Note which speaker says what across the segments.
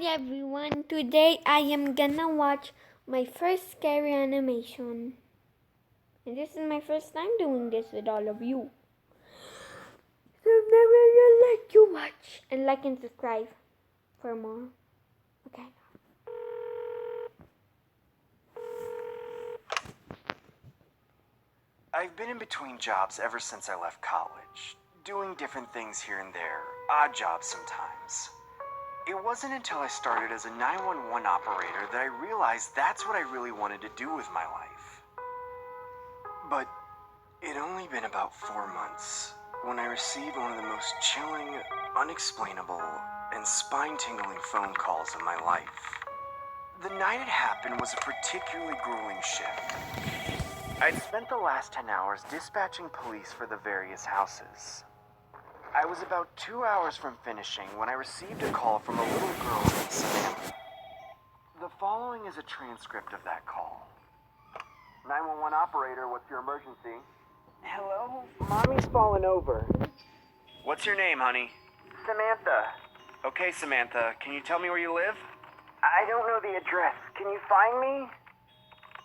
Speaker 1: everyone, today I am gonna watch my first scary animation. And this is my first time doing this with all of you. So now I will let you watch and like and subscribe for more. Okay.
Speaker 2: I've been in between jobs ever since I left college, doing different things here and there, odd jobs sometimes. It wasn't until I started as a 911 operator that I realized that's what I really wanted to do with my life. But it'd only been about 4 months when I received one of the most chilling, unexplainable, and spine-tingling phone calls of my life. The night it happened was a particularly grueling shift. I'd spent the last 10 hours dispatching police for the various houses. I was about 2 hours from finishing when I received a call from a little girl named Samantha. The following is a transcript of that call. 911 operator, what's your emergency? Hello? Mommy's fallen over. What's your name, honey? Samantha. Okay, Samantha, can you tell me where you live? I don't know the address. Can you find me?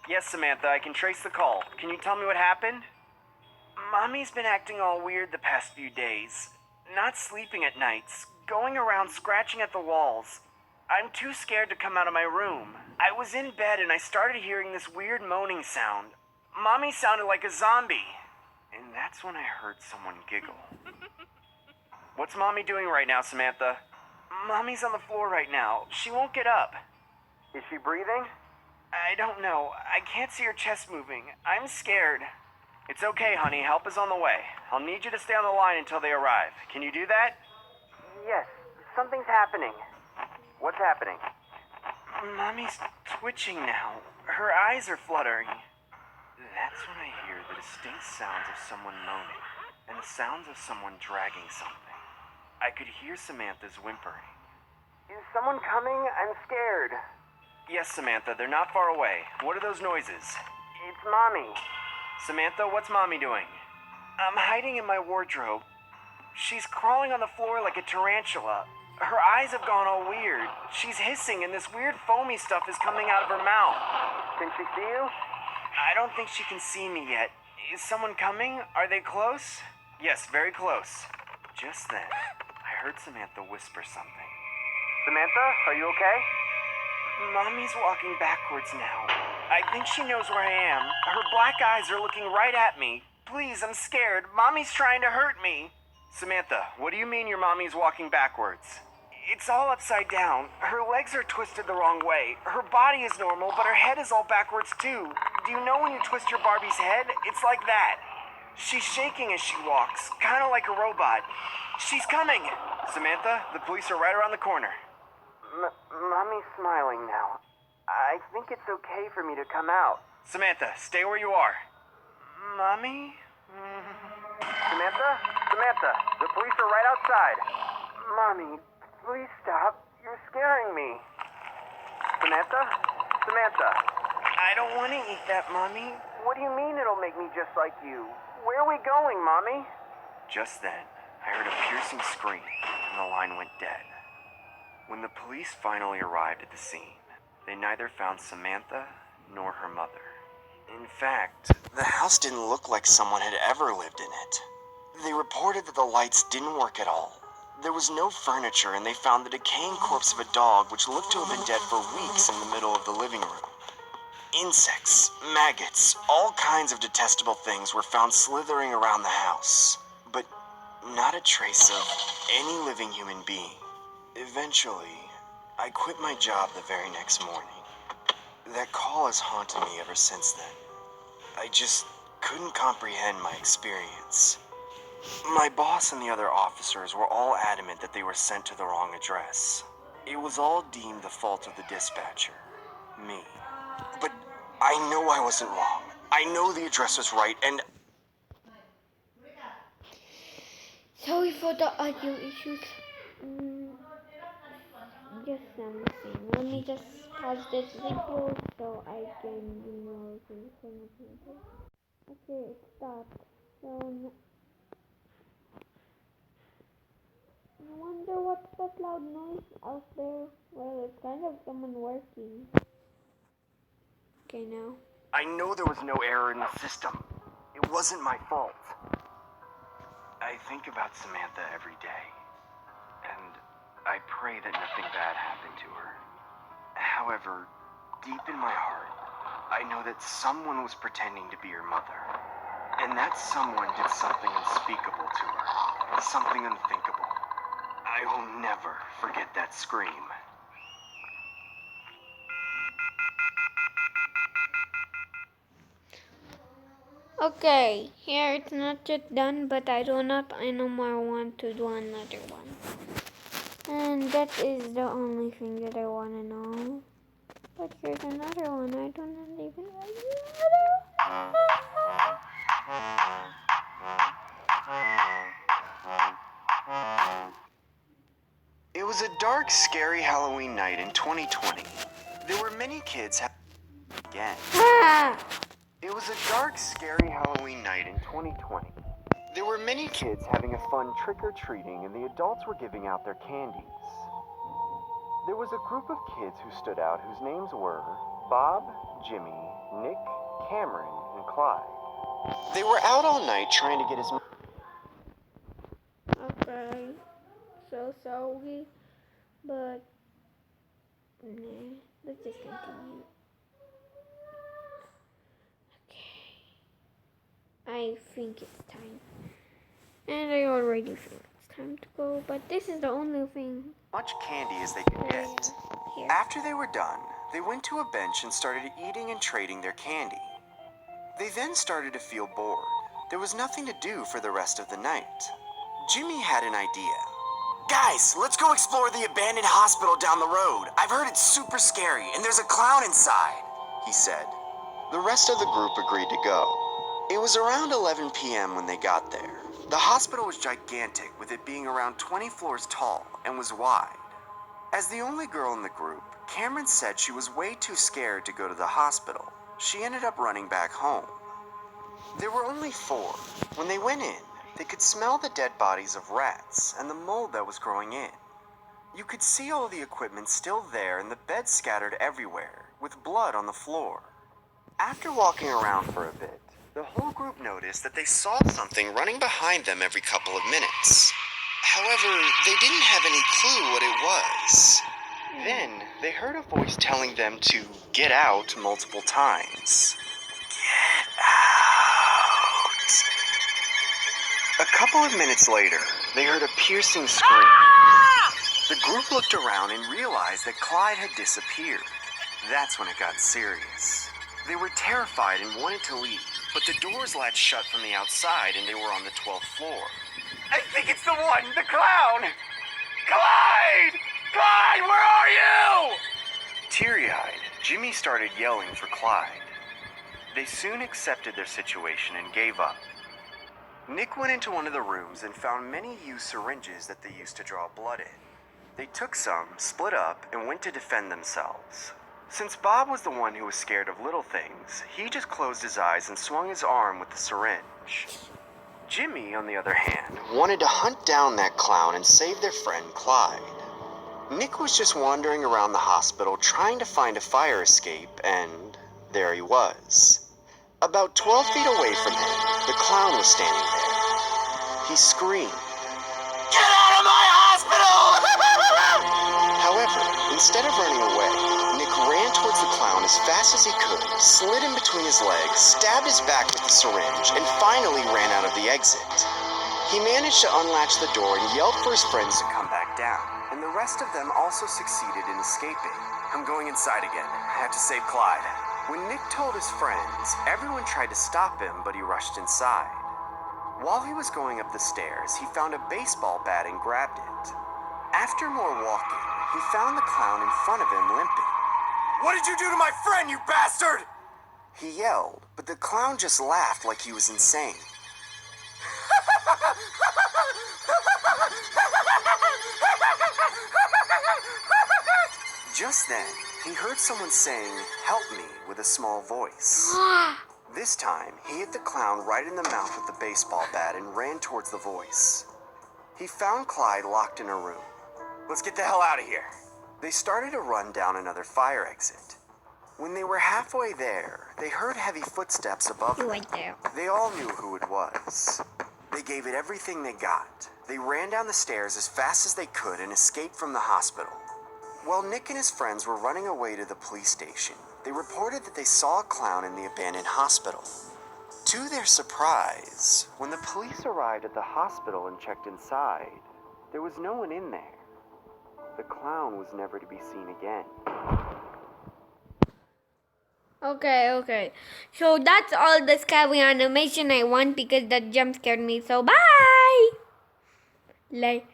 Speaker 2: Yes, Samantha, I can trace the call. Can you tell me what happened? Mommy's been acting all weird the past few days. Not sleeping at nights, going around scratching at the walls. I'm too scared to come out of my room. I was in bed and I started hearing this weird moaning sound. Mommy sounded like a zombie. And that's when I heard someone giggle. What's Mommy doing right now, Samantha? Mommy's on the floor right now. She won't get up. Is she breathing? I don't know. I can't see her chest moving. I'm scared. It's okay, honey. Help is on the way. I'll need you to stay on the line until they arrive. Can you do that? Yes. Something's happening. What's happening? Mommy's twitching now. Her eyes are fluttering. That's when I hear the distinct sounds of someone moaning and the sounds of someone dragging something. I could hear Samantha's whimpering. Is someone coming? I'm scared. Yes, Samantha. They're not far away. What are those noises? It's Mommy. Samantha, what's Mommy doing? I'm hiding in my wardrobe. She's crawling on the floor like a tarantula. Her eyes have gone all weird. She's hissing and this weird foamy stuff is coming out of her mouth. Can she see you? I don't think she can see me yet. Is someone coming? Are they close? Yes, very close. Just then, I heard Samantha whisper something. Samantha, are you okay? Mommy's walking backwards now. I think she knows where I am. Her black eyes are looking right at me. Please, I'm scared. Mommy's trying to hurt me. Samantha, what do you mean your mommy's walking backwards? It's all upside down. Her legs are twisted the wrong way. Her body is normal, but her head is all backwards too. Do you know when you twist your Barbie's head? It's like that. She's shaking as she walks, kind of like a robot. She's coming! Samantha, the police are right around the corner. Mommy's smiling now. I think it's okay for me to come out. Samantha, stay where you are. Mommy? Samantha? Samantha, the police are right outside. Mommy, please stop. You're scaring me. Samantha? Samantha. I don't want to eat that, Mommy. What do you mean it'll make me just like you? Where are we going, Mommy? Just then, I heard a piercing scream, and the line went dead. When the police finally arrived at the scene, they neither found Samantha nor her mother. In fact, the house didn't look like someone had ever lived in it. They reported that the lights didn't work at all. There was no furniture, and they found the decaying corpse of a dog which looked to have been dead for weeks in the middle of the living room. Insects, maggots, all kinds of detestable things were found slithering around the house, but not a trace of any living human being. Eventually, I quit my job the very next morning. That call has haunted me ever since then. I just couldn't comprehend my experience. My boss and the other officers were all adamant that they were sent to the wrong address. It was all deemed the fault of the dispatcher, me. But I know I wasn't wrong. I know the address was right, and...
Speaker 1: Sorry for the audio issues. Just something. Let me just pause this video so I can be more concerned. Okay, it stopped. So I wonder what's that loud noise out there. Well, of someone working. Okay, now.
Speaker 2: I know there was no error in the system. It wasn't my fault. I think about Samantha every day, and I pray that nothing bad happened to her. However, deep in my heart, I know that someone was pretending to be her mother. And that someone did something unspeakable to her, something unthinkable. I will never forget that scream.
Speaker 1: Okay, here it's not yet done, but I do not anymore want to do another one. And that is the only thing that I want to know. But here's another one. I do not even like
Speaker 2: It was a dark, scary Halloween night in 2020. There were many kids again. It was a dark, scary Halloween night in 2020. There were many kids having a fun trick-or-treating, and the adults were giving out their candies. There was a group of kids who stood out whose names were Bob, Jimmy, Nick, Cameron, and Clyde. They were out all night trying to get as much.
Speaker 1: Okay, so sorry, but nah, let's just continue. Okay, I think it's time, and I already feel it's time to go, but this is the only thing.
Speaker 2: Much candy as they could get.
Speaker 1: Here.
Speaker 2: After they were done, they went to a bench and started eating and trading their candy. They then started to feel bored. There was nothing to do for the rest of the night. Jimmy had an idea. Guys, let's go explore the abandoned hospital down the road. I've heard it's super scary and there's a clown inside, he said. The rest of the group agreed to go. It was around 11 p.m. when they got there. The hospital was gigantic, with it being around 20 floors tall and was wide. As the only girl in the group, Cameron said she was way too scared to go to the hospital. She ended up running back home. There were only 4. When they went in, they could smell the dead bodies of rats and the mold that was growing in. You could see all the equipment still there and the beds scattered everywhere, with blood on the floor. After walking around for a bit, the whole group noticed that they saw something running behind them every couple of minutes. However, they didn't have any clue what it was. Then, they heard a voice telling them to get out multiple times. Get out. A couple of minutes later, they heard a piercing scream. The group looked around and realized that Clyde had disappeared. That's when it got serious. They were terrified and wanted to leave, but the doors latched shut from the outside and they were on the 12th floor. I think it's the one, the clown! Clyde! Clyde, where are you? Teary-eyed, Jimmy started yelling for Clyde. They soon accepted their situation and gave up. Nick went into one of the rooms and found many used syringes that they used to draw blood in. They took some, split up, and went to defend themselves. Since Bob was the one who was scared of little things, he just closed his eyes and swung his arm with the syringe. Jimmy, on the other hand, wanted to hunt down that clown and save their friend Clyde. Nick was just wandering around the hospital trying to find a fire escape, and there he was. About 12 feet away from him, the clown was standing there. He screamed, "Get out of my hospital!" However, instead of running away, Nick ran towards the clown as fast as he could, slid in between his legs, stabbed his back with the syringe, and finally ran out of the exit. He managed to unlatch the door and yelled for his friends to come back down, and the rest of them also succeeded in escaping. I'm going inside again. I have to save Clyde. When Nick told his friends, everyone tried to stop him, but he rushed inside. While he was going up the stairs, he found a baseball bat and grabbed it. After more walking, he found the clown in front of him limping. "What did you do to my friend, you bastard?" he yelled, but the clown just laughed like he was insane. Just then, he heard someone saying, "Help me," with a small voice. This time, he hit the clown right in the mouth with the baseball bat and ran towards the voice. He found Clyde locked in a room. "Let's get the hell out of here." They started to run down another fire exit. When they were halfway there, they heard heavy footsteps above them.
Speaker 1: Right there.
Speaker 2: They all knew who it was. They gave it everything they got. They ran down the stairs as fast as they could and escaped from the hospital. While Nick and his friends were running away to the police station, they reported that they saw a clown in the abandoned hospital. To their surprise, when the police arrived at the hospital and checked inside, there was no one in there. The clown was never to be seen again.
Speaker 1: Okay. So that's all the scary animation I want because that jump scared me. So bye! Like,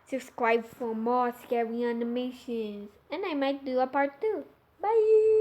Speaker 1: subscribe for more scary animations. And I might do a part 2. Bye!